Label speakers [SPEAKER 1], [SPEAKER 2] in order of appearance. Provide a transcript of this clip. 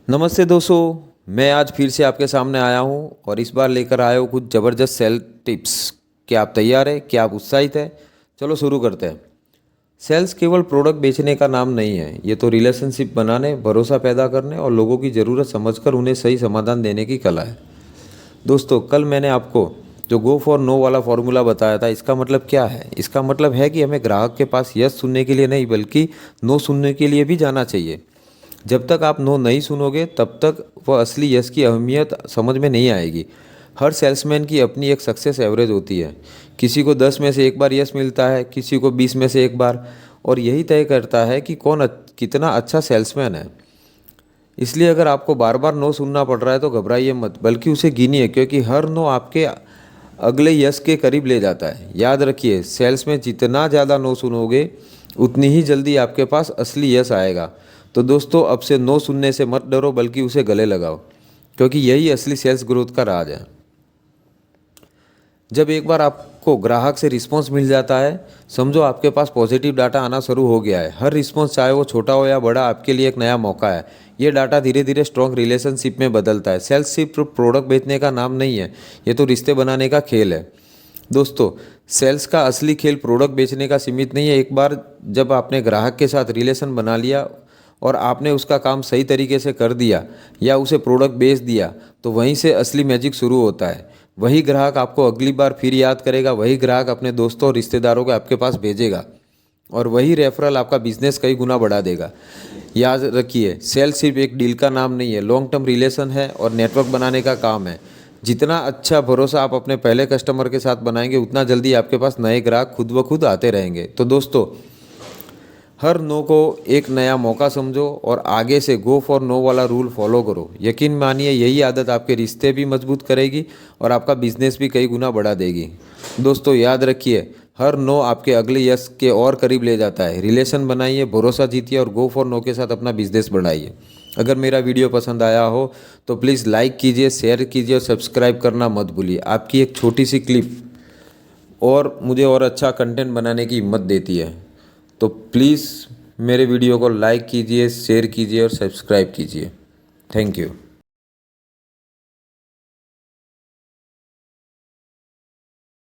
[SPEAKER 1] नमस्ते दोस्तों, मैं आज फिर से आपके सामने आया हूँ और इस बार लेकर आया हूँ कुछ ज़बरदस्त सेल टिप्स। क्या आप तैयार हैं? क्या आप उत्साहित हैं? चलो शुरू करते हैं। सेल्स केवल प्रोडक्ट बेचने का नाम नहीं है, ये तो रिलेशनशिप बनाने, भरोसा पैदा करने और लोगों की ज़रूरत समझकर उन्हें सही समाधान देने की कला है। दोस्तों, कल मैंने आपको जो गो फॉर नो वाला फॉर्मूला बताया था, इसका मतलब क्या है? इसका मतलब है कि हमें ग्राहक के पास यस सुनने के लिए नहीं बल्कि नो सुनने के लिए भी जाना चाहिए। जब तक आप नो नहीं सुनोगे तब तक वह असली यस की अहमियत समझ में नहीं आएगी। हर सेल्समैन की अपनी एक सक्सेस एवरेज होती है। किसी को 10 में से एक बार यस मिलता है, किसी को 20 में से एक बार, और यही तय करता है कि कौन कितना अच्छा सेल्समैन है। इसलिए अगर आपको बार बार नो सुनना पड़ रहा है तो घबराइए मत, बल्कि उसे गिनिए, क्योंकि हर नो आपके अगले यस के करीब ले जाता है। याद रखिए, सेल्स में जितना ज़्यादा नो सुनोगे उतनी ही जल्दी आपके पास असली यस आएगा। तो दोस्तों, अब से नो सुनने से मत डरो, बल्कि उसे गले लगाओ, क्योंकि यही असली सेल्स ग्रोथ का राज है। जब एक बार आपको ग्राहक से रिस्पॉन्स मिल जाता है, समझो आपके पास पॉजिटिव डाटा आना शुरू हो गया है। हर रिस्पॉन्स, चाहे वो छोटा हो या बड़ा, आपके लिए एक नया मौका है। ये डाटा धीरे धीरे स्ट्रॉन्ग रिलेशनशिप में बदलता है। सेल्स सिर्फ प्रोडक्ट बेचने का नाम नहीं है, ये तो रिश्ते बनाने का खेल है। दोस्तों, सेल्स का असली खेल प्रोडक्ट बेचने का सीमित नहीं है। एक बार जब आपने ग्राहक के साथ रिलेशन बना लिया और आपने उसका काम सही तरीके से कर दिया या उसे प्रोडक्ट बेच दिया, तो वहीं से असली मैजिक शुरू होता है। वही ग्राहक आपको अगली बार फिर याद करेगा, वही ग्राहक अपने दोस्तों और रिश्तेदारों को आपके पास भेजेगा, और वही रेफरल आपका बिजनेस कई गुना बढ़ा देगा। याद रखिए, सेल्स सिर्फ एक डील का नाम नहीं है, लॉन्ग टर्म रिलेशन है और नेटवर्क बनाने का काम है। जितना अच्छा भरोसा आप अपने पहले कस्टमर के साथ बनाएंगे, उतना जल्दी आपके पास नए ग्राहक खुद ब खुद आते रहेंगे। तो दोस्तों, हर नो को एक नया मौका समझो और आगे से गो फॉर नो वाला रूल फॉलो करो। यकीन मानिए, यही आदत आपके रिश्ते भी मजबूत करेगी और आपका बिजनेस भी कई गुना बढ़ा देगी। दोस्तों, याद रखिए, हर नो आपके अगले यश के और करीब ले जाता है। रिलेशन बनाइए, भरोसा जीतिए और गो फॉर नो के साथ अपना बिजनेस बढ़ाइए। अगर मेरा वीडियो पसंद आया हो तो प्लीज़ लाइक कीजिए, शेयर कीजिए और सब्सक्राइब करना मत भूलिए। आपकी एक छोटी सी क्लिप और मुझे और अच्छा कंटेंट बनाने की हिम्मत देती है। तो प्लीज़ मेरे वीडियो को लाइक कीजिए, शेयर कीजिए और सब्सक्राइब कीजिए। Thank you.